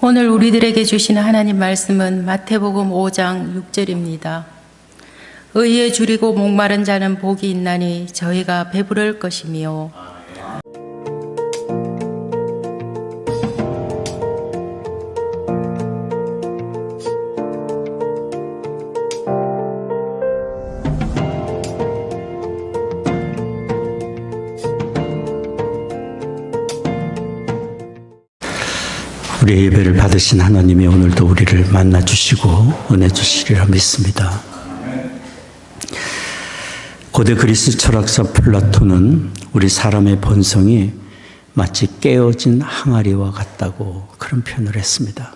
오늘 우리들에게 주시는 하나님 말씀은 마태복음 5장 6절입니다. 의에 줄이고 목마른 자는 복이 있나니 저희가 배부를 것이며. 우리의 예배를 받으신 하나님이 오늘도 우리를 만나주시고 은혜 주시리라 믿습니다. 고대 그리스 철학자 플라톤은 우리 사람의 본성이 마치 깨어진 항아리와 같다고 그런 표현을 했습니다.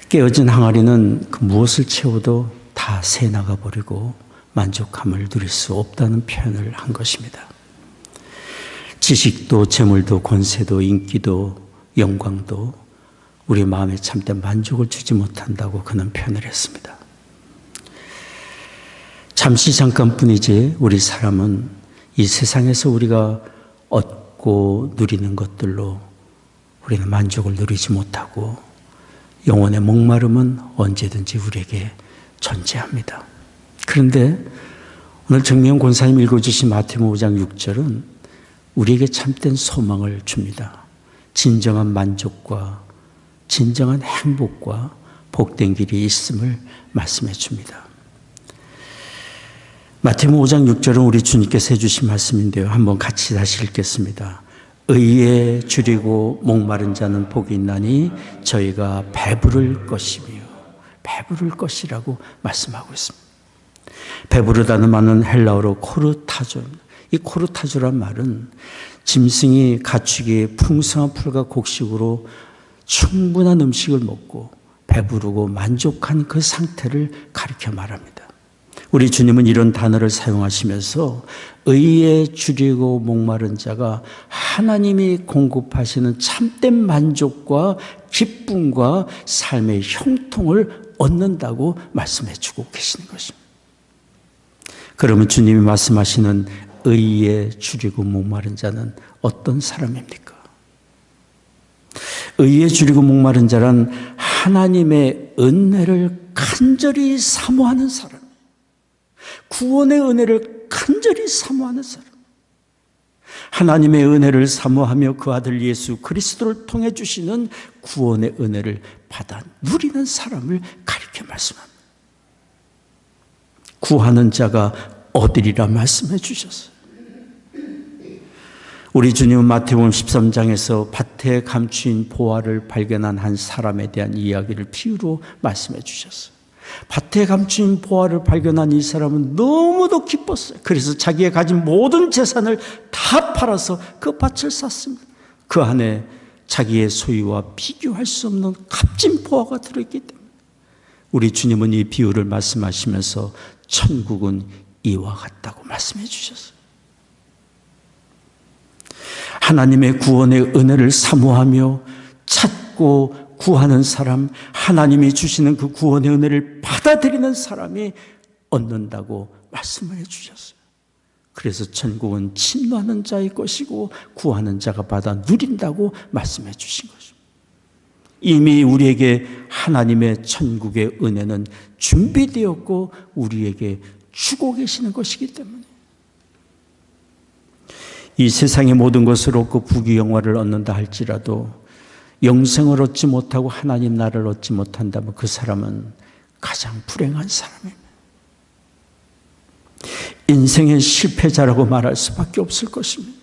깨어진 항아리는 그 무엇을 채워도 다 새나가 버리고 만족함을 누릴 수 없다는 표현을 한 것입니다. 지식도 재물도 권세도 인기도 영광도 우리 마음에 참된 만족을 주지 못한다고 그는 표현을 했습니다. 잠시 잠깐뿐이지 우리 사람은 이 세상에서 우리가 얻고 누리는 것들로 우리는 만족을 누리지 못하고 영혼의 목마름은 언제든지 우리에게 존재합니다. 그런데 오늘 정미영 권사님 읽어주신 마태복음 5장 6절은 우리에게 참된 소망을 줍니다. 진정한 만족과 진정한 행복과 복된 길이 있음을 말씀해 줍니다. 마태복음 5장 6절은 우리 주님께서 해주신 말씀인데요. 한번 같이 다시 읽겠습니다. 의에 줄이고 목마른 자는 복이 있나니 저희가 배부를 것이며, 배부를 것이라고 말씀하고 있습니다. 배부르다는 말은 헬라어로 코르타조입니다. 이 코르타조란 말은 짐승이 가축이 풍성한 풀과 곡식으로 충분한 음식을 먹고 배부르고 만족한 그 상태를 가리켜 말합니다. 우리 주님은 이런 단어를 사용하시면서 의에 줄이고 목마른 자가 하나님이 공급하시는 참된 만족과 기쁨과 삶의 형통을 얻는다고 말씀해 주고 계시는 것입니다. 그러면 주님이 말씀하시는 의에 줄이고 목마른 자는 어떤 사람입니까? 의에 줄이고 목마른 자란 하나님의 은혜를 간절히 사모하는 사람, 구원의 은혜를 간절히 사모하는 사람, 하나님의 은혜를 사모하며 그 아들 예수 그리스도를 통해 주시는 구원의 은혜를 받아 누리는 사람을 가리켜 말씀합니다. 구하는 자가 얻으리라 말씀해 주셨어요. 우리 주님은 마태복음 13장에서 밭에 감추인 보화를 발견한 한 사람에 대한 이야기를 비유로 말씀해 주셨어요. 밭에 감추인 보화를 발견한 이 사람은 너무도 기뻤어요. 그래서 자기가 가진 모든 재산을 다 팔아서 그 밭을 샀습니다. 그 안에 자기의 소유와 비교할 수 없는 값진 보화가 들어있기 때문에 우리 주님은 이 비유를 말씀하시면서 천국은 이와 같다고 말씀해 주셨어요. 하나님의 구원의 은혜를 사모하며 찾고 구하는 사람, 하나님이 주시는 그 구원의 은혜를 받아들이는 사람이 얻는다고 말씀을 해주셨어요. 그래서 천국은 침노하는 자의 것이고 구하는 자가 받아 누린다고 말씀해 주신 것입니다. 이미 우리에게 하나님의 천국의 은혜는 준비되었고 우리에게 주고 계시는 것이기 때문에 이 세상의 모든 것을 얻고 부귀영화를 얻는다 할지라도 영생을 얻지 못하고 하나님 나라를 얻지 못한다면 그 사람은 가장 불행한 사람입니다. 인생의 실패자라고 말할 수밖에 없을 것입니다.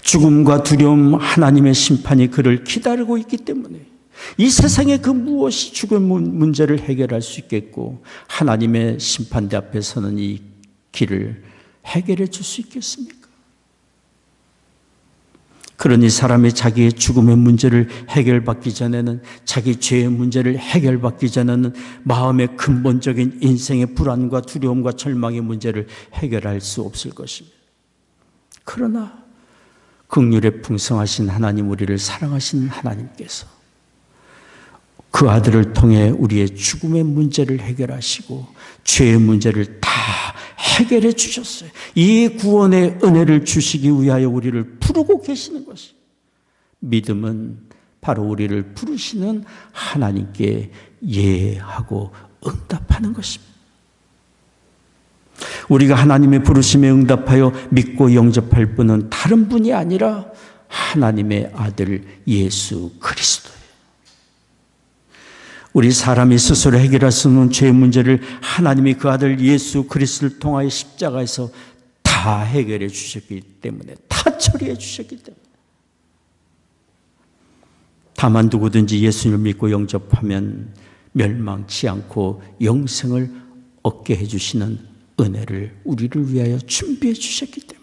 죽음과 두려움, 하나님의 심판이 그를 기다리고 있기 때문에 이 세상의 그 무엇이 죽음 문제를 해결할 수 있겠고 하나님의 심판대 앞에 서는 이 길을 해결해 줄 수 있겠습니까? 그러니 사람이 자기의 죽음의 문제를 해결받기 전에는, 자기 죄의 문제를 해결받기 전에는 마음의 근본적인 인생의 불안과 두려움과 절망의 문제를 해결할 수 없을 것입니다. 그러나 긍휼에 풍성하신 하나님, 우리를 사랑하시는 하나님께서 그 아들을 통해 우리의 죽음의 문제를 해결하시고 죄의 문제를 다 해결해 주셨어요. 이 구원의 은혜를 주시기 위하여 우리를 부르고 계시는 것이, 믿음은 바로 우리를 부르시는 하나님께 예하고 응답하는 것입니다. 우리가 하나님의 부르심에 응답하여 믿고 영접할 분은 다른 분이 아니라 하나님의 아들 예수 그리스도예요. 우리 사람이 스스로 해결할 수 없는 죄의 문제를 하나님이 그 아들 예수 그리스도를 통하여 십자가에서 다 해결해 주셨기 때문에, 다 처리해 주셨기 때문에, 다만 누구든지 예수님을 믿고 영접하면 멸망치 않고 영생을 얻게 해주시는 은혜를 우리를 위하여 준비해 주셨기 때문에.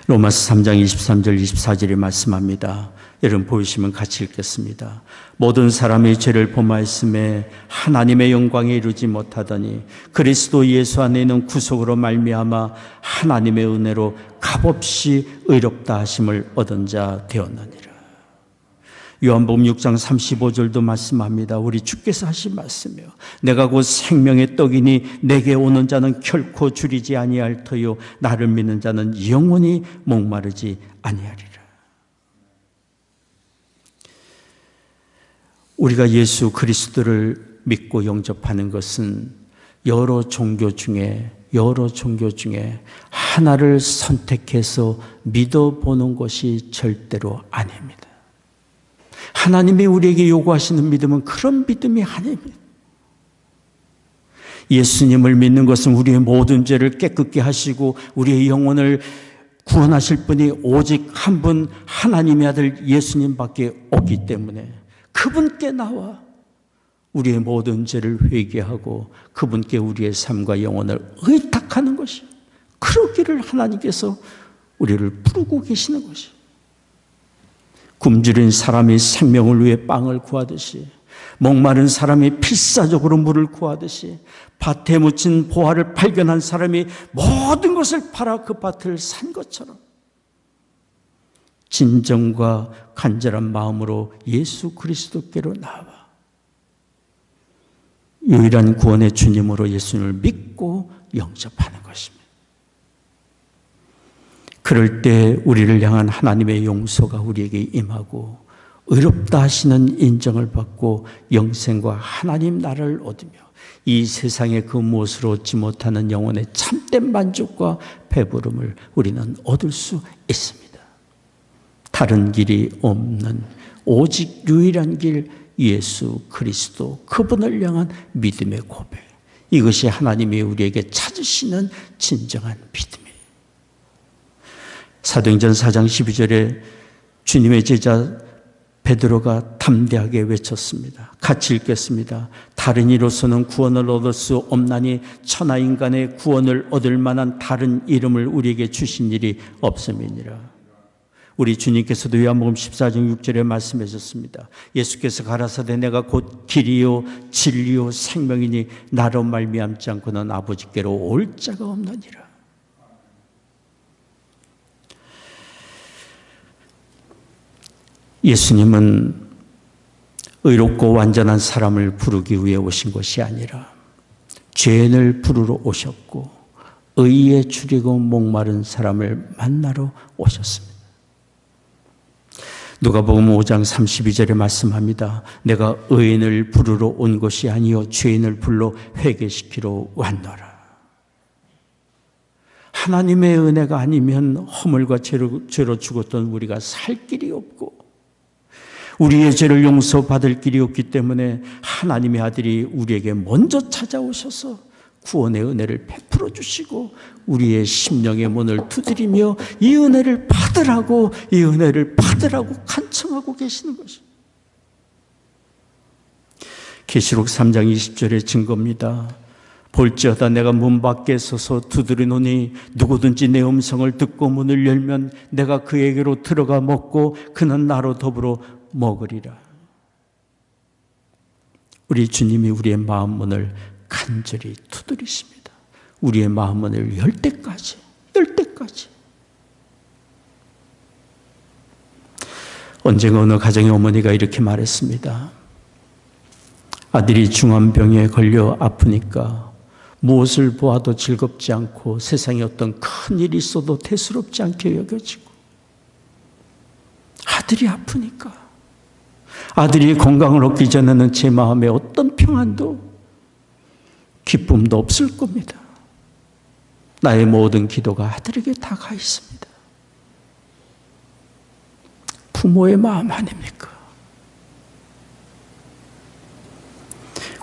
로마서 3장 23절 24절에 말씀합니다. 여러분 보이시면 같이 읽겠습니다. 모든 사람이 죄를 범하였음에 하나님의 영광에 이르지 못하더니 그리스도 예수 안에 있는 구속으로 말미암아 하나님의 은혜로 값없이 의롭다 하심을 얻은 자 되었느니라. 요한복음 6장 35절도 말씀합니다. 우리 주께서 하신 말씀이요, 내가 곧 생명의 떡이니 내게 오는 자는 결코 줄이지 아니할 터요 나를 믿는 자는 영원히 목마르지 아니하리라. 우리가 예수 그리스도를 믿고 영접하는 것은 여러 종교 중에 하나를 선택해서 믿어보는 것이 절대로 아닙니다. 하나님이 우리에게 요구하시는 믿음은 그런 믿음이 아닙니다. 예수님을 믿는 것은 우리의 모든 죄를 깨끗게 하시고 우리의 영혼을 구원하실 분이 오직 한 분, 하나님의 아들 예수님밖에 없기 때문에 그분께 나와 우리의 모든 죄를 회개하고 그분께 우리의 삶과 영혼을 의탁하는 것이, 그러기를 하나님께서 우리를 부르고 계시는 것이. 굶주린 사람이 생명을 위해 빵을 구하듯이, 목마른 사람이 필사적으로 물을 구하듯이, 밭에 묻힌 보화를 발견한 사람이 모든 것을 팔아 그 밭을 산 것처럼 진정과 간절한 마음으로 예수 그리스도께로 나와 유일한 구원의 주님으로 예수님을 믿고 영접하는 것입니다. 그럴 때 우리를 향한 하나님의 용서가 우리에게 임하고 의롭다 하시는 인정을 받고 영생과 하나님 나라를 얻으며 이 세상에 그 무엇으로 얻지 못하는 영혼의 참된 만족과 배부름을 우리는 얻을 수 있습니다. 다른 길이 없는 오직 유일한 길 예수 그리스도, 그분을 향한 믿음의 고백, 이것이 하나님이 우리에게 찾으시는 진정한 믿음이에요. 사도행전 4장 12절에 주님의 제자 베드로가 담대하게 외쳤습니다. 같이 읽겠습니다. 다른 이로서는 구원을 얻을 수 없나니 천하 인간의 구원을 얻을 만한 다른 이름을 우리에게 주신 일이 없음이니라. 우리 주님께서도 요한복음 14장 6절에 말씀하셨습니다. 예수께서 가라사대 내가 곧 길이요 진리요 생명이니 나로 말미암지 않고는 아버지께로 올 자가 없느니라. 예수님은 의롭고 완전한 사람을 부르기 위해 오신 것이 아니라 죄인을 부르러 오셨고 의에 줄이고 목마른 사람을 만나러 오셨습니다. 누가복음 5장 32절에 말씀합니다. 내가 의인을 부르러 온 것이 아니요 죄인을 불러 회개시키러 왔노라. 하나님의 은혜가 아니면 허물과 죄로 죽었던 우리가 살 길이 없고 우리의 죄를 용서받을 길이 없기 때문에 하나님의 아들이 우리에게 먼저 찾아오셔서 구원의 은혜를 베풀어 주시고 우리의 심령의 문을 두드리며 이 은혜를 받으라고 간청하고 계시는 것입니다. 계시록 3장 20절의 증거입니다. 볼지어다 내가 문 밖에 서서 두드리노니 누구든지 내 음성을 듣고 문을 열면 내가 그에게로 들어가 먹고 그는 나로 더불어 먹으리라. 우리 주님이 우리의 마음 문을 간절히 두드리십니다. 우리의 마음 문을 열 때까지. 언젠가 어느 가정의 어머니가 이렇게 말했습니다. 아들이 중환병에 걸려 아프니까 무엇을 보아도 즐겁지 않고 세상에 어떤 큰 일이 있어도 대수롭지 않게 여겨지고 아들이 아프니까. 아들이 건강을 얻기 전에는 제 마음에 어떤 평안도 기쁨도 없을 겁니다. 나의 모든 기도가 아들에게 다 가 있습니다. 부모의 마음 아닙니까?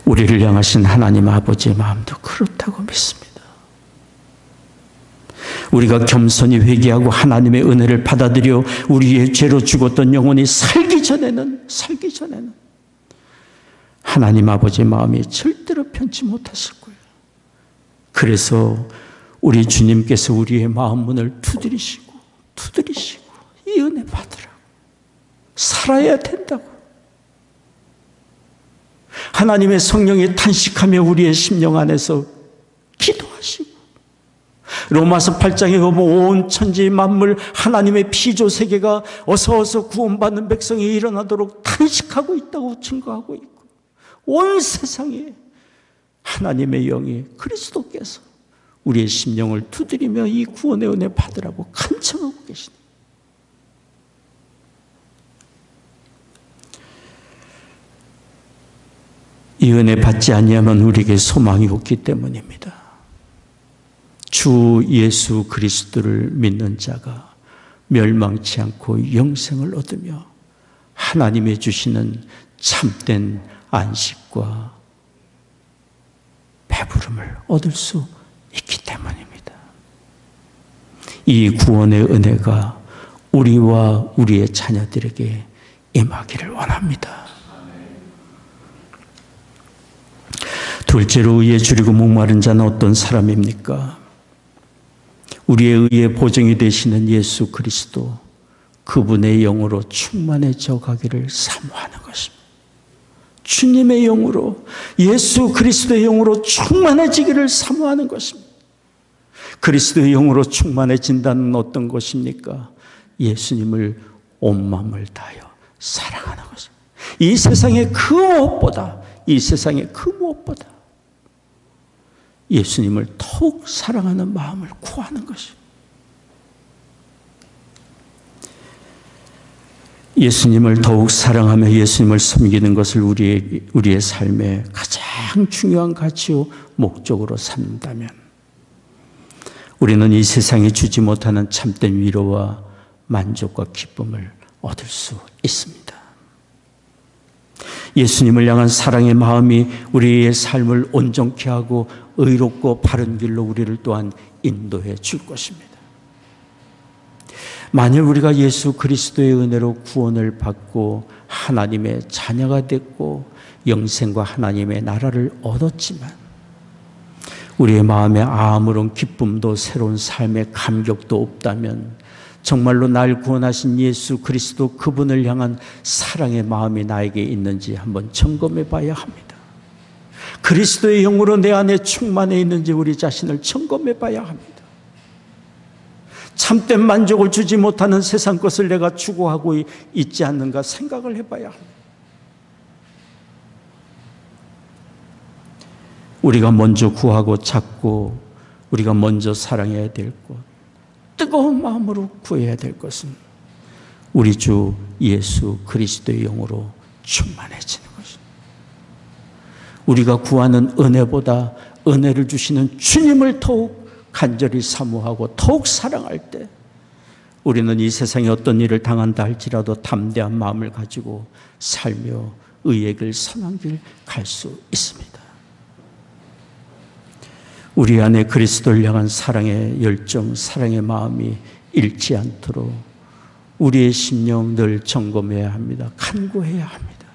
우리를 향하신 하나님 아버지의 마음도 그렇다고 믿습니다. 우리가 겸손히 회개하고 하나님의 은혜를 받아들여 우리의 죄로 죽었던 영혼이 살기 전에는 하나님 아버지의 마음이 절대로 편치 못했을 거예요. 그래서 우리 주님께서 우리의 마음 문을 두드리시고 이 은혜 받으라고, 살아야 된다고. 하나님의 성령이 탄식하며 우리의 심령 안에서 기도하시고, 로마서 8장에 보면 온 천지 만물 하나님의 피조 세계가 어서 구원받는 백성이 일어나도록 탄식하고 있다고 증거하고 있고, 온 세상에 하나님의 영이 그리스도께서 우리의 심령을 두드리며 이 구원의 은혜 받으라고 간청하고 계시다. 이 은혜 받지 아니하면 우리에게 소망이 없기 때문입니다. 주 예수 그리스도를 믿는 자가 멸망치 않고 영생을 얻으며 하나님의 주시는 참된 안식과 배부름을 얻을 수 있기 때문입니다. 이 구원의 은혜가 우리와 우리의 자녀들에게 임하기를 원합니다. 둘째로, 의에 줄이고 목마른 자는 어떤 사람입니까? 우리의 의의 보증이 되시는 예수 그리스도, 그분의 영으로 충만해져 가기를 사모하는 것입니다. 주님의 영으로, 예수 그리스도의 영으로 충만해지기를 사모하는 것입니다. 그리스도의 영으로 충만해진다는 어떤 것입니까? 예수님을 온 마음을 다하여 사랑하는 것입니다. 이 세상의 그 무엇보다 예수님을 더욱 사랑하는 마음을 구하는 것입니다. 예수님을 더욱 사랑하며 예수님을 섬기는 것을 우리의 삶의 가장 중요한 가치요 목적으로 삼는다면 우리는 이 세상이 주지 못하는 참된 위로와 만족과 기쁨을 얻을 수 있습니다. 예수님을 향한 사랑의 마음이 우리의 삶을 온전케 하고 의롭고 바른 길로 우리를 또한 인도해 줄 것입니다. 만일 우리가 예수 그리스도의 은혜로 구원을 받고 하나님의 자녀가 됐고 영생과 하나님의 나라를 얻었지만 우리의 마음에 아무런 기쁨도 새로운 삶의 감격도 없다면 정말로 날 구원하신 예수 그리스도 그분을 향한 사랑의 마음이 나에게 있는지 한번 점검해 봐야 합니다. 그리스도의 영으로 내 안에 충만해 있는지 우리 자신을 점검해 봐야 합니다. 참된 만족을 주지 못하는 세상 것을 내가 추구하고 있지 않는가 생각을 해봐야 합니다. 우리가 먼저 구하고 찾고 우리가 먼저 사랑해야 될 것, 뜨거운 마음으로 구해야 될 것은 우리 주 예수 그리스도의 영으로 충만해지는 것입니다. 우리가 구하는 은혜보다 은혜를 주시는 주님을 더욱 간절히 사모하고 더욱 사랑할 때 우리는 이 세상에 어떤 일을 당한다 할지라도 담대한 마음을 가지고 살며 의의 길 선한 길 갈 수 있습니다. 우리 안에 그리스도를 향한 사랑의 열정, 사랑의 마음이 잃지 않도록 우리의 심령 늘 점검해야 합니다. 간구해야 합니다.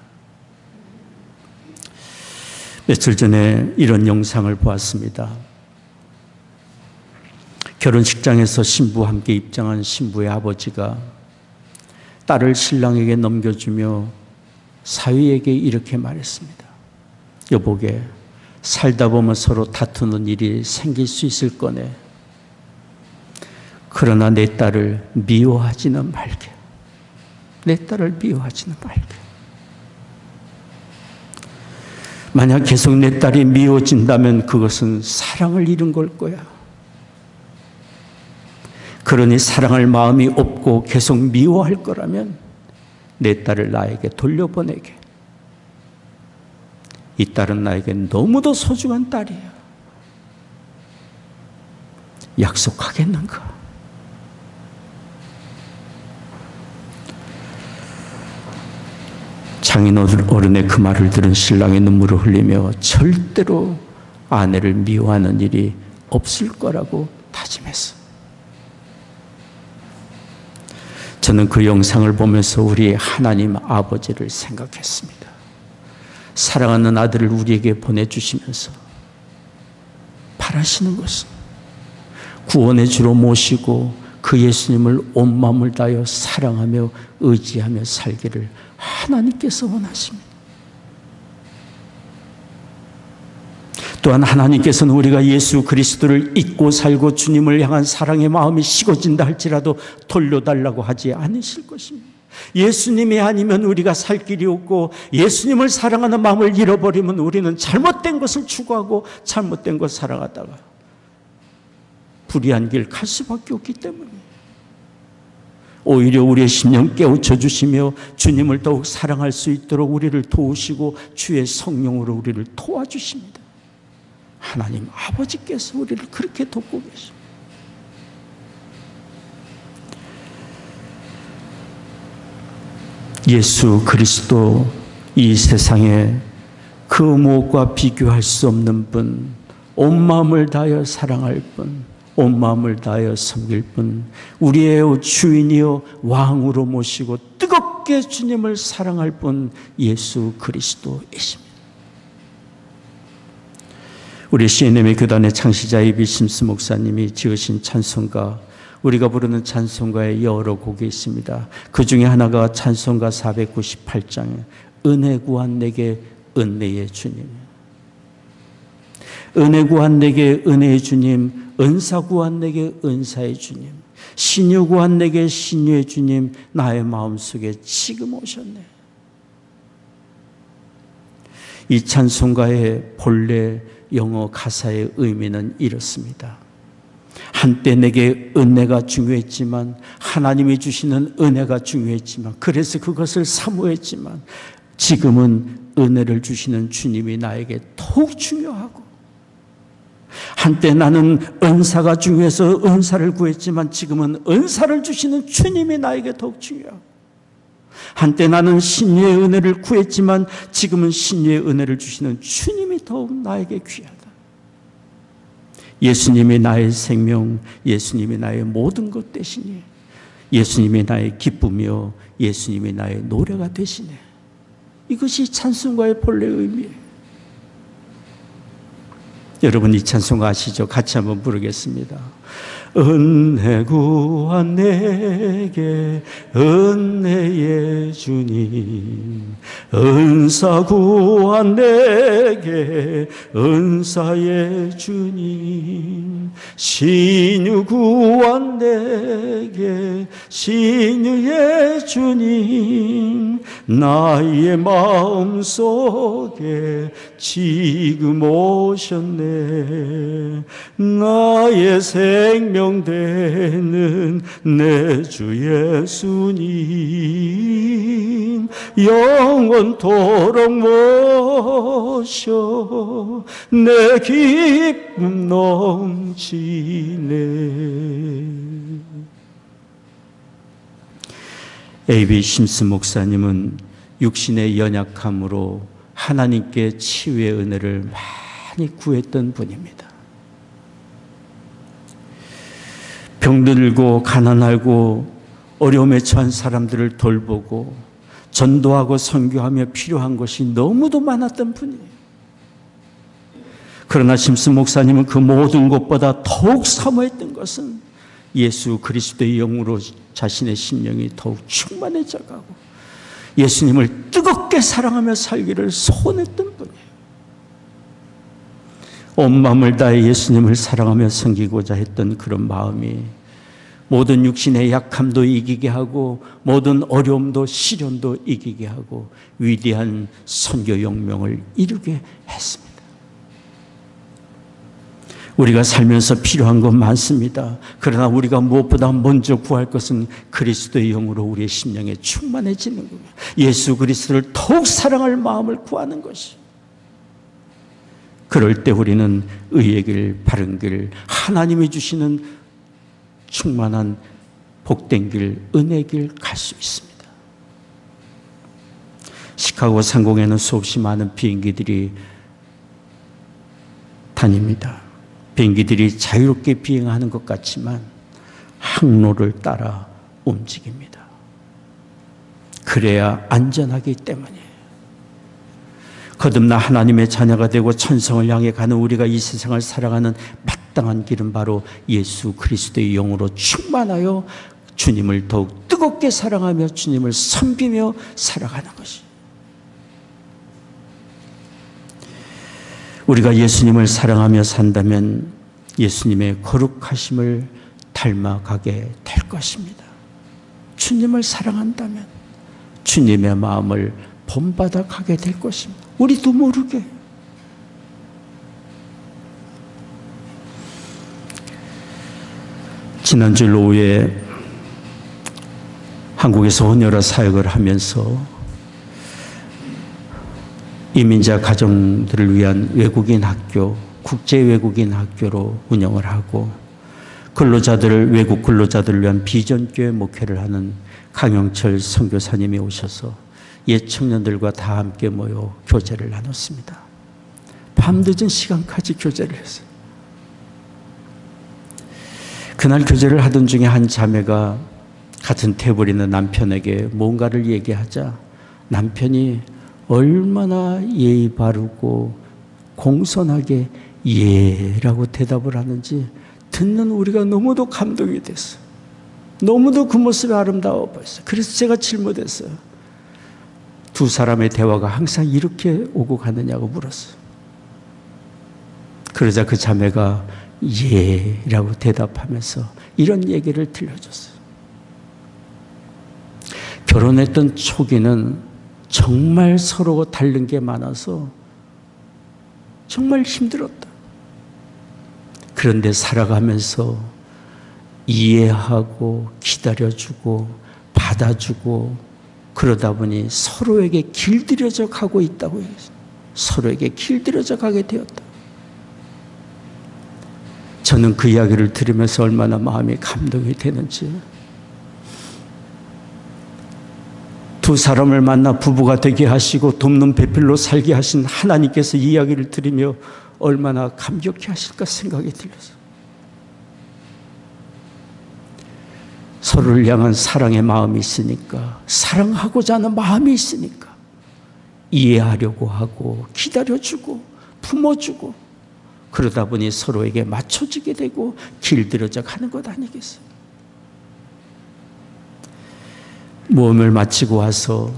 며칠 전에 이런 영상을 보았습니다. 결혼식장에서 신부와 함께 입장한 신부의 아버지가 딸을 신랑에게 넘겨주며 사위에게 이렇게 말했습니다. 여보게, 살다 보면 서로 다투는 일이 생길 수 있을 거네. 그러나 내 딸을 미워하지는 말게. 내 딸을 미워하지는 말게. 만약 계속 내 딸이 미워진다면 그것은 사랑을 잃은 걸 거야. 그러니 사랑할 마음이 없고 계속 미워할 거라면 내 딸을 나에게 돌려보내게. 이 딸은 나에게 너무도 소중한 딸이야. 약속하겠는가? 장인 어른의 그 말을 들은 신랑이 눈물을 흘리며 절대로 아내를 미워하는 일이 없을 거라고 다짐했어. 저는 그 영상을 보면서 우리 하나님 아버지를 생각했습니다. 사랑하는 아들을 우리에게 보내주시면서 바라시는 것은 구원의 주로 모시고 그 예수님을 온 마음을 다하여 사랑하며 의지하며 살기를 하나님께서 원하십니다. 또한 하나님께서는 우리가 예수 그리스도를 잊고 살고 주님을 향한 사랑의 마음이 식어진다 할지라도 돌려달라고 하지 않으실 것입니다. 예수님이 아니면 우리가 살 길이 없고 예수님을 사랑하는 마음을 잃어버리면 우리는 잘못된 것을 추구하고 잘못된 것 살아가다가 불의한 길 갈 수밖에 없기 때문에 오히려 우리의 심령 깨우쳐 주시며 주님을 더욱 사랑할 수 있도록 우리를 도우시고 주의 성령으로 우리를 도와주십니다. 하나님 아버지께서 우리를 그렇게 돕고 계십니다. 예수 그리스도, 이 세상에 그 무엇과 비교할 수 없는 분, 온 마음을 다하여 사랑할 분, 온 마음을 다하여 섬길 분, 우리의 주인이요 왕으로 모시고 뜨겁게 주님을 사랑할 분, 예수 그리스도이십니다. 우리 CNM의 교단의 창시자 A.B. 심스 목사님이 지으신 찬송가, 우리가 부르는 찬송가에 여러 곡이 있습니다. 그 중에 하나가 찬송가 498장에 은혜 구한 내게 은혜의 주님, 은혜 구한 내게 은혜의 주님, 은사 구한 내게 은사의 주님, 신유 구한 내게 신유의 주님, 나의 마음속에 지금 오셨네. 이 찬송가의 본래 영어 가사의 의미는 이렇습니다. 한때 내게 은혜가 중요했지만, 하나님이 주시는 은혜가 중요했지만, 그래서 그것을 사모했지만, 지금은 은혜를 주시는 주님이 나에게 더욱 중요하고, 한때 나는 은사가 중요해서 은사를 구했지만 지금은 은사를 주시는 주님이 나에게 더욱 중요하고, 한때 나는 신유의 은혜를 구했지만 지금은 신유의 은혜를 주시는 주님이 더욱 나에게 귀하다. 예수님이 나의 생명, 예수님이 나의 모든 것 되시니, 예수님이 나의 기쁨이요 예수님이 나의 노래가 되시네. 이것이 찬송가의 본래 의미예요. 여러분 이 찬송가 아시죠? 같이 한번 부르겠습니다. 은혜 구한 내게 은혜의 주님, 은사 구한 내게 은사의 주님, 신유 구한 내게 신유의 주님, 나의 마음속에 지금 오셨네. 나의 생명 되는 내 주 예수님, 영원토록 모셔 내 기쁨 넘치네. A.B. 심스 목사님은 육신의 연약함으로 하나님께 치유의 은혜를 많이 구했던 분입니다. 병들고 가난하고 어려움에 처한 사람들을 돌보고 전도하고 선교하며 필요한 것이 너무도 많았던 분이에요. 그러나 심스 목사님은 그 모든 것보다 더욱 사모했던 것은 예수 그리스도의 영으로 자신의 심령이 더욱 충만해져가고 예수님을 뜨겁게 사랑하며 살기를 소원했던 분이에요. 온 마음을 다해 예수님을 사랑하며 섬기고자 했던 그런 마음이 모든 육신의 약함도 이기게 하고 모든 어려움도 시련도 이기게 하고 위대한 선교 용명을 이루게 했습니다. 우리가 살면서 필요한 건 많습니다. 그러나 우리가 무엇보다 먼저 구할 것은 그리스도의 영으로 우리의 심령에 충만해지는 겁니다. 예수 그리스도를 더욱 사랑할 마음을 구하는 것이. 그럴 때 우리는 의의 길, 바른 길, 하나님이 주시는 충만한 복된 길, 은혜의 길 갈 수 있습니다. 시카고 상공에는 수없이 많은 비행기들이 다닙니다. 비행기들이 자유롭게 비행하는 것 같지만 항로를 따라 움직입니다. 그래야 안전하기 때문이에요. 거듭나 하나님의 자녀가 되고 천성을 향해 가는 우리가 이 세상을 살아가는 마땅한 길은 바로 예수 그리스도의 영으로 충만하여 주님을 더욱 뜨겁게 사랑하며 주님을 섬기며 살아가는 것이. 우리가 예수님을 사랑하며 산다면 예수님의 거룩하심을 닮아가게 될 것입니다. 주님을 사랑한다면 주님의 마음을 본받아 가게 될 것입니다. 우리도 모르게. 지난주 오후에 한국에서 헌혈화 사역을 하면서 이민자 가정들을 위한 외국인 학교, 국제 외국인 학교로 운영을 하고 근로자들을, 외국 근로자들을 위한 비전교회 목회를 하는 강영철 선교사님이 오셔서 옛 청년들과 다 함께 모여 교제를 나눴습니다. 밤늦은 시간까지 교제를 했어요. 그날 교제를 하던 중에 한 자매가 같은 테이블에 있는 남편에게 뭔가를 얘기하자 남편이 얼마나 예의 바르고 공손하게 예라고 대답을 하는지 듣는 우리가 너무도 감동이 됐어요. 너무도 그 모습이 아름다워 보였어요. 그래서 제가 질문했어요. 두 사람의 대화가 항상 이렇게 오고 가느냐고 물었어요. 그러자 그 자매가 예라고 대답하면서 이런 얘기를 들려줬어요. 결혼했던 초기는 정말 서로 다른 게 많아서 정말 힘들었다. 그런데 살아가면서 이해하고 기다려주고 받아주고 그러다 보니 서로에게 길들여져 가고 있다고 해요. 서로에게 길들여져 가게 되었다. 저는 그 이야기를 들으면서 얼마나 마음이 감동이 되는지. 두 사람을 만나 부부가 되게 하시고 돕는 배필로 살게 하신 하나님께서 이 이야기를 들으며 얼마나 감격해 하실까 생각이 들려서 서로를 향한 사랑의 마음이 있으니까, 사랑하고자 하는 마음이 있으니까 이해하려고 하고 기다려주고 품어주고 그러다 보니 서로에게 맞춰지게 되고 길들여져 가는 것 아니겠어요? 모험을 마치고 와서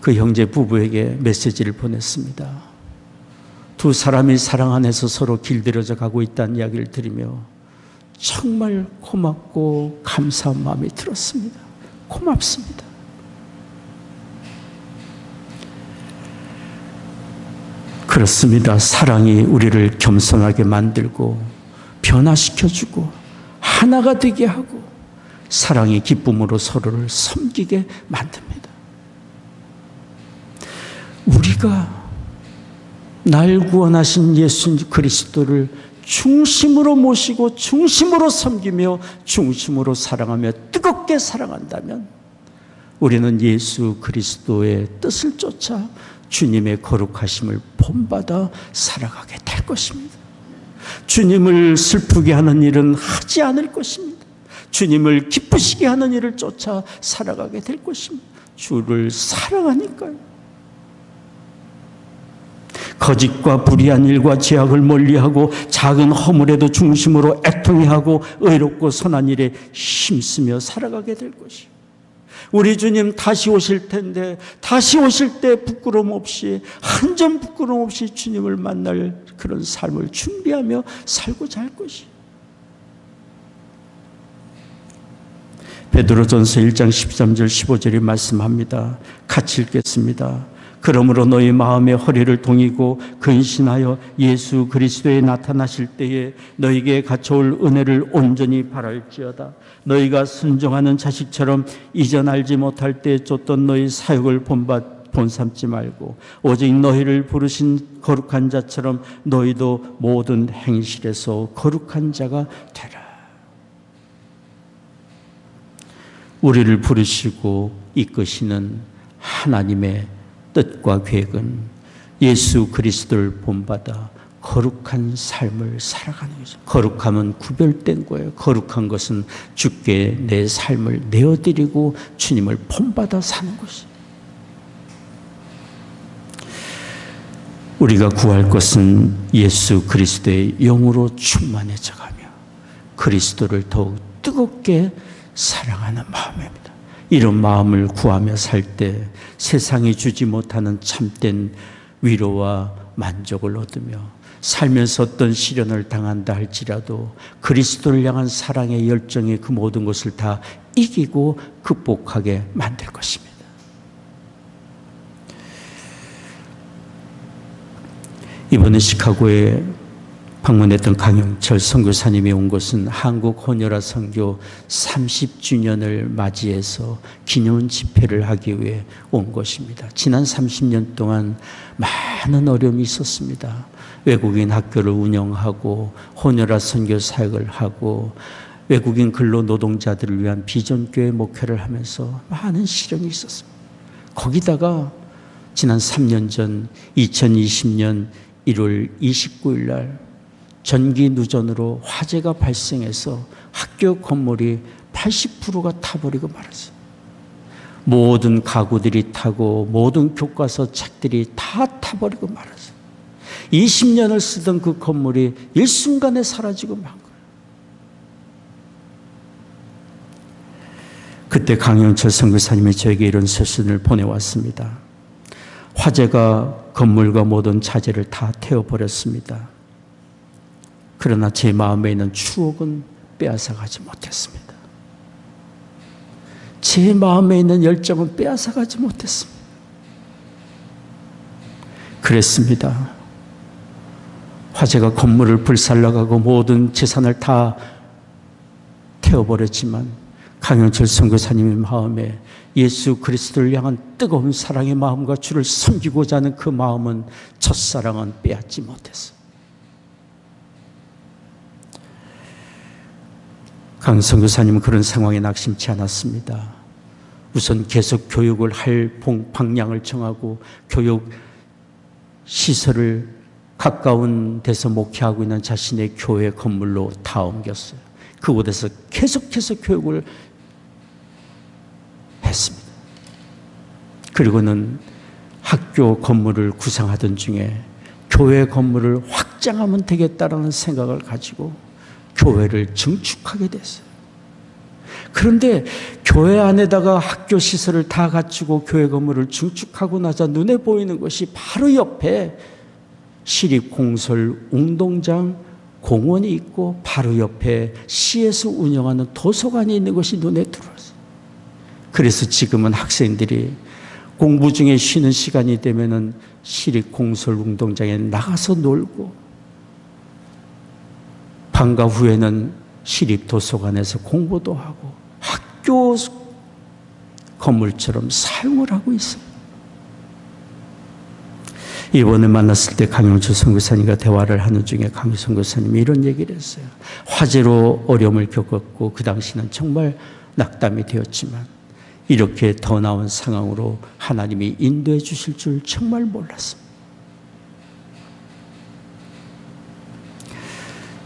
그 형제 부부에게 메시지를 보냈습니다. 두 사람이 사랑 안에서 서로 길들여져 가고 있다는 이야기를 들으며 정말 고맙고 감사한 마음이 들었습니다. 고맙습니다. 그렇습니다. 사랑이 우리를 겸손하게 만들고 변화시켜주고 하나가 되게 하고 사랑의 기쁨으로 서로를 섬기게 만듭니다. 우리가 날 구원하신 예수 그리스도를 중심으로 모시고 중심으로 섬기며 중심으로 사랑하며 뜨겁게 사랑한다면 우리는 예수 그리스도의 뜻을 쫓아 주님의 거룩하심을 본받아 살아가게 될 것입니다. 주님을 슬프게 하는 일은 하지 않을 것입니다. 주님을 기쁘시게 하는 일을 쫓아 살아가게 될 것입니다. 주를 사랑하니까요. 거짓과 불의한 일과 죄악을 멀리하고 작은 허물에도 중심으로 애통해 하고 의롭고 선한 일에 힘쓰며 살아가게 될 것이요. 우리 주님 다시 오실 텐데 다시 오실 때 부끄러움 없이 한 점 부끄러움 없이 주님을 만날 그런 삶을 준비하며 살고자 할 것이요. 베드로전서 1장 13절 15절이 말씀합니다. 같이 읽겠습니다. 그러므로 너희 마음의 허리를 동이고 근신하여 예수 그리스도에 나타나실 때에 너희에게 갖춰올 은혜를 온전히 바랄지어다. 너희가 순종하는 자식처럼 이전 알지 못할 때에 쫓던 너희 사역을 본삼지 말고 오직 너희를 부르신 거룩한 자처럼 너희도 모든 행실에서 거룩한 자가 되라. 우리를 부르시고 이끄시는 하나님의 뜻과 계획은 예수 그리스도를 본받아 거룩한 삶을 살아가는 거죠. 거룩함은 구별된 거예요. 거룩한 것은 주께 내 삶을 내어드리고 주님을 본받아 사는 것이죠. 우리가 구할 것은 예수 그리스도의 영으로 충만해져 가며 그리스도를 더욱 뜨겁게 사랑하는 마음입니다. 이런 마음을 구하며 살 때 세상이 주지 못하는 참된 위로와 만족을 얻으며 살면서 어떤 시련을 당한다 할지라도 그리스도를 향한 사랑의 열정의 그 모든 것을 다 이기고 극복하게 만들 것입니다. 이번에 시카고에 방문했던 강영철 선교사님이 온 곳은 한국 혼혈아 선교 30주년을 맞이해서 기념 집회를 하기 위해 온 것입니다. 지난 30년 동안 많은 어려움이 있었습니다. 외국인 학교를 운영하고 혼혈아 선교 사역을 하고 외국인 근로 노동자들을 위한 비전교회 목회를 하면서 많은 시련이 있었습니다. 거기다가 지난 3년 전 2020년 1월 29일 날 전기 누전으로 화재가 발생해서 학교 건물이 80%가 타버리고 말았어요. 모든 가구들이 타고 모든 교과서 책들이 다 타버리고 말았어요. 20년을 쓰던 그 건물이 일순간에 사라지고 만 거예요. 그때 강영철 선교사님이 저에게 이런 서신을 보내왔습니다. 화재가 건물과 모든 자재를 다 태워버렸습니다. 그러나 제 마음에 있는 추억은 빼앗아가지 못했습니다. 제 마음에 있는 열정은 빼앗아가지 못했습니다. 그랬습니다. 화재가 건물을 불살라가고 모든 재산을 다 태워버렸지만 강영철 선교사님의 마음에 예수 그리스도를 향한 뜨거운 사랑의 마음과 주를 섬기고자 하는 그 마음은 첫사랑은 빼앗지 못했어요. 강 선교사님은 그런 상황에 낙심치 않았습니다. 우선 계속 교육을 할 방향을 정하고 교육 시설을 가까운 데서 목회하고 있는 자신의 교회 건물로 다 옮겼어요. 그곳에서 계속해서 교육을 했습니다. 그리고는 학교 건물을 구상하던 중에 교회 건물을 확장하면 되겠다라는 생각을 가지고 교회를 증축하게 됐어요. 그런데 교회 안에다가 학교 시설을 다 갖추고 교회 건물을 증축하고 나자 눈에 보이는 것이 바로 옆에 시립공설 운동장 공원이 있고 바로 옆에 시에서 운영하는 도서관이 있는 것이 눈에 들어왔어요. 그래서 지금은 학생들이 공부 중에 쉬는 시간이 되면은 시립공설 운동장에 나가서 놀고 방과 후에는 시립도서관에서 공부도 하고 학교 건물처럼 사용을 하고 있어요. 이번에 만났을 때 강영철 선교사님과 대화를 하는 중에 강 선교사님이 이런 얘기를 했어요. 화재로 어려움을 겪었고 그 당시는 정말 낙담이 되었지만 이렇게 더 나은 상황으로 하나님이 인도해 주실 줄 정말 몰랐습니다.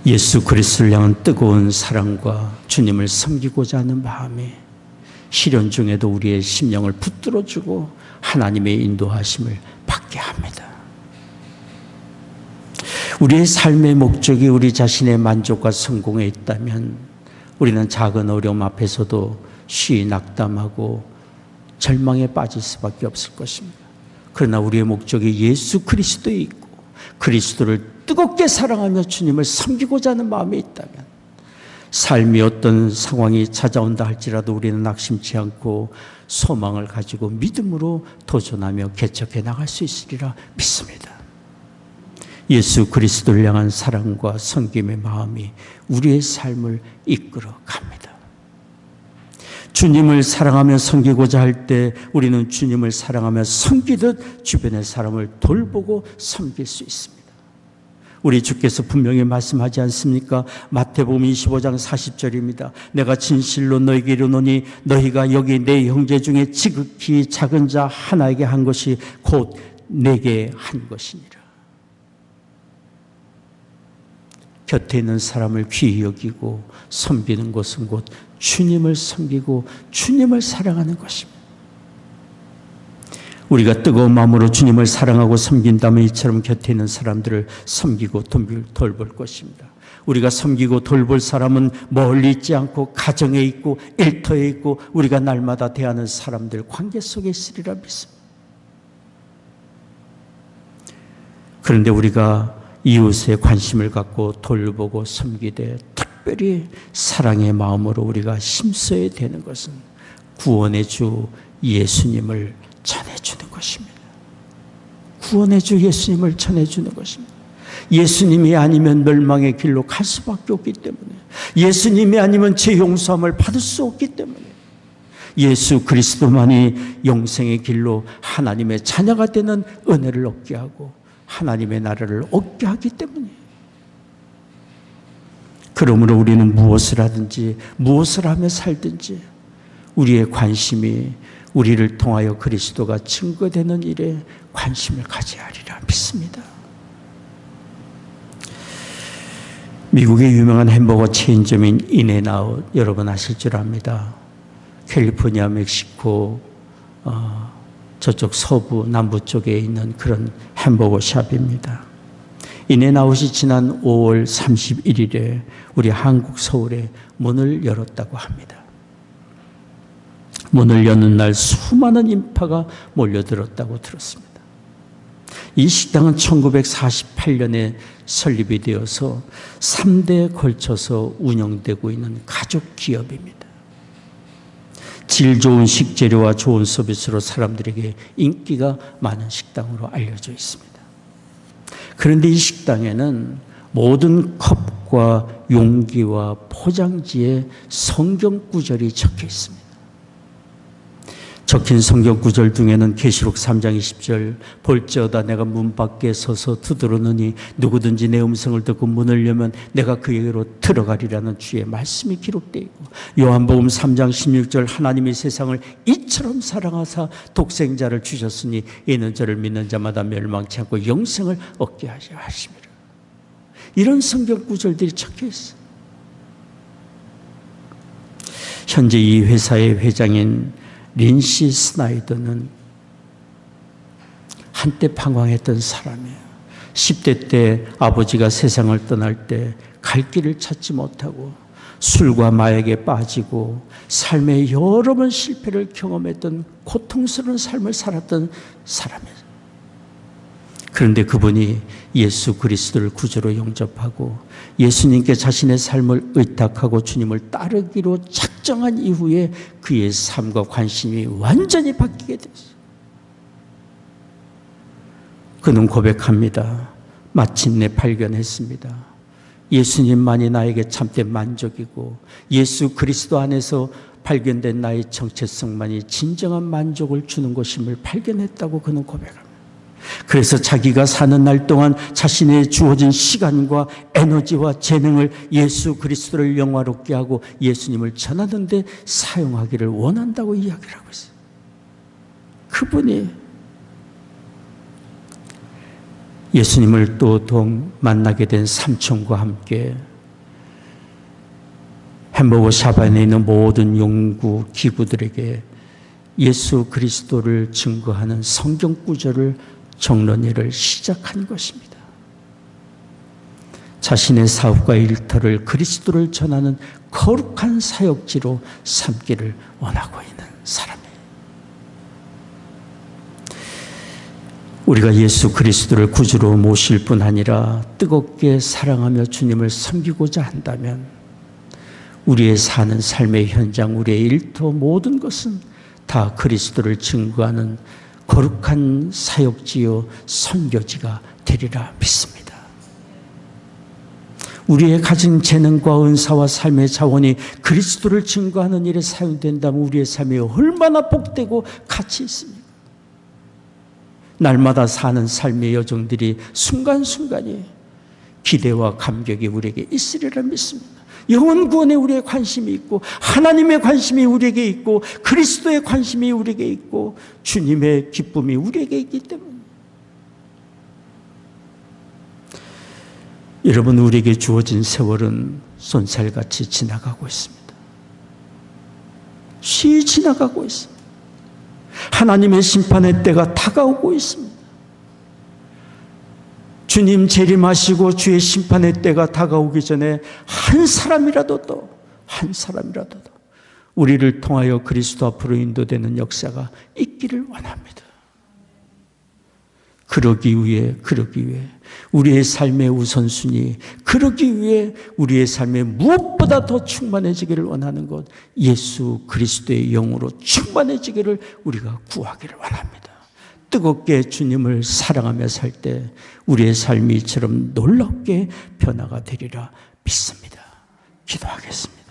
예수 그리스도를 향한 뜨거운 사랑과 주님을 섬기고자 하는 마음이 시련 중에도 우리의 심령을 붙들어주고 하나님의 인도하심을 받게 합니다. 우리의 삶의 목적이 우리 자신의 만족과 성공에 있다면 우리는 작은 어려움 앞에서도 쉬이 낙담하고 절망에 빠질 수밖에 없을 것입니다. 그러나 우리의 목적이 예수 그리스도에 있고 그리스도를 뜨겁게 사랑하며 주님을 섬기고자 하는 마음이 있다면 삶이 어떤 상황이 찾아온다 할지라도 우리는 낙심치 않고 소망을 가지고 믿음으로 도전하며 개척해 나갈 수 있으리라 믿습니다. 예수 그리스도를 향한 사랑과 섬김의 마음이 우리의 삶을 이끌어 갑니다. 주님을 사랑하며 섬기고자 할 때 우리는 주님을 사랑하며 섬기듯 주변의 사람을 돌보고 섬길 수 있습니다. 우리 주께서 분명히 말씀하지 않습니까? 마태복음 25장 40절입니다. 내가 진실로 너희에게 이르노니 너희가 여기 내 형제 중에 지극히 작은 자 하나에게 한 것이 곧 내게 한 것이니라. 곁에 있는 사람을 귀히 여기고 섬기는 것은 곧 주님을 섬기고 주님을 사랑하는 것입니다. 우리가 뜨거운 마음으로 주님을 사랑하고 섬긴다면 이처럼 곁에 있는 사람들을 섬기고 돌볼 것입니다. 우리가 섬기고 돌볼 사람은 멀리 있지 않고 가정에 있고 일터에 있고 우리가 날마다 대하는 사람들 관계 속에 있으리라 믿습니다. 그런데 우리가 이웃에 관심을 갖고 돌보고 섬기되 특별히 사랑의 마음으로 우리가 힘써야 되는 것은 구원의 주 예수님을 전해주는 것입니다. 구원의 주 예수님을 전해주는 것입니다. 예수님이 아니면 멸망의 길로 갈 수밖에 없기 때문에, 예수님이 아니면 죄 용서함을 받을 수 없기 때문에, 예수 그리스도만이 영생의 길로 하나님의 자녀가 되는 은혜를 얻게 하고 하나님의 나라를 얻게 하기 때문에, 그러므로 우리는 무엇을 하든지 무엇을 하며 살든지 우리의 관심이 우리를 통하여 그리스도가 증거되는 일에 관심을 가져야 하리라 믿습니다. 미국의 유명한 햄버거 체인점인 인앤아웃, 여러분 아실 줄 압니다. 캘리포니아, 멕시코 저쪽 서부 남부 쪽에 있는 그런 햄버거 샵입니다. 인앤아웃이 지난 5월 31일에 우리 한국 서울에 문을 열었다고 합니다. 문을 여는 날 수많은 인파가 몰려들었다고 들었습니다. 이 식당은 1948년에 설립이 되어서 3대에 걸쳐서 운영되고 있는 가족 기업입니다. 질 좋은 식재료와 좋은 서비스로 사람들에게 인기가 많은 식당으로 알려져 있습니다. 그런데 이 식당에는 모든 컵과 용기와 포장지에 성경 구절이 적혀 있습니다. 적힌 성경 구절 중에는 계시록 3장 20절 볼지어다 내가 문 밖에 서서 두드러느니 누구든지 내 음성을 듣고 문을 열면 내가 그에게로 들어가리라는 주의 말씀이 기록되어 있고, 요한복음 3장 16절 하나님이 세상을 이처럼 사랑하사 독생자를 주셨으니 이는 저를 믿는 자마다 멸망치 않고 영생을 얻게 하심이라. 이런 성경 구절들이 적혀 있어요. 현재 이 회사의 회장인 린시 스나이더는 한때 방황했던 사람이에요. 10대 때 아버지가 세상을 떠날 때 갈 길을 찾지 못하고 술과 마약에 빠지고 삶에 여러 번 실패를 경험했던 고통스러운 삶을 살았던 사람이에요. 그런데 그분이 예수 그리스도를 구주로 영접하고 예수님께 자신의 삶을 의탁하고 주님을 따르기로 작정한 이후에 그의 삶과 관심이 완전히 바뀌게 됐어요. 그는 고백합니다. 마침내 발견했습니다. 예수님만이 나에게 참된 만족이고 예수 그리스도 안에서 발견된 나의 정체성만이 진정한 만족을 주는 것임을 발견했다고 그는 고백합니다. 그래서 자기가 사는 날 동안 자신의 주어진 시간과 에너지와 재능을 예수 그리스도를 영화롭게 하고 예수님을 전하는 데 사용하기를 원한다고 이야기를 하고 있어요. 그분이 예수님을 또 만나게 된 삼촌과 함께 햄버거 샵 안에 있는 모든 연구 기구들에게 예수 그리스도를 증거하는 성경 구절을 적는 일을 시작한 것입니다. 자신의 사업과 일터를 그리스도를 전하는 거룩한 사역지로 삼기를 원하고 있는 사람이에요. 우리가 예수 그리스도를 구주로 모실 뿐 아니라 뜨겁게 사랑하며 주님을 섬기고자 한다면 우리의 사는 삶의 현장, 우리의 일터 모든 것은 다 그리스도를 증거하는 거룩한 사역지요 선교지가 되리라 믿습니다. 우리의 가진 재능과 은사와 삶의 자원이 그리스도를 증거하는 일에 사용된다면 우리의 삶이 얼마나 복되고 가치 있습니까? 날마다 사는 삶의 여정들이 순간순간이 기대와 감격이 우리에게 있으리라 믿습니다. 영혼 구원에 우리의 관심이 있고 하나님의 관심이 우리에게 있고 그리스도의 관심이 우리에게 있고 주님의 기쁨이 우리에게 있기 때문에 여러분, 우리에게 주어진 세월은 쏜살같이 지나가고 있습니다. 쉬이 지나가고 있습니다. 하나님의 심판의 때가 다가오고 있습니다. 주님 재림하시고 주의 심판의 때가 다가오기 전에 한 사람이라도 더 우리를 통하여 그리스도 앞으로 인도되는 역사가 있기를 원합니다. 그러기 위해 우리의 삶의 우선순위, 그러기 위해 우리의 삶에 무엇보다 더 충만해지기를 원하는 것, 예수 그리스도의 영으로 충만해지기를 우리가 구하기를 원합니다. 뜨겁게 주님을 사랑하며 살 때 우리의 삶이 이처럼 놀랍게 변화가 되리라 믿습니다. 기도하겠습니다.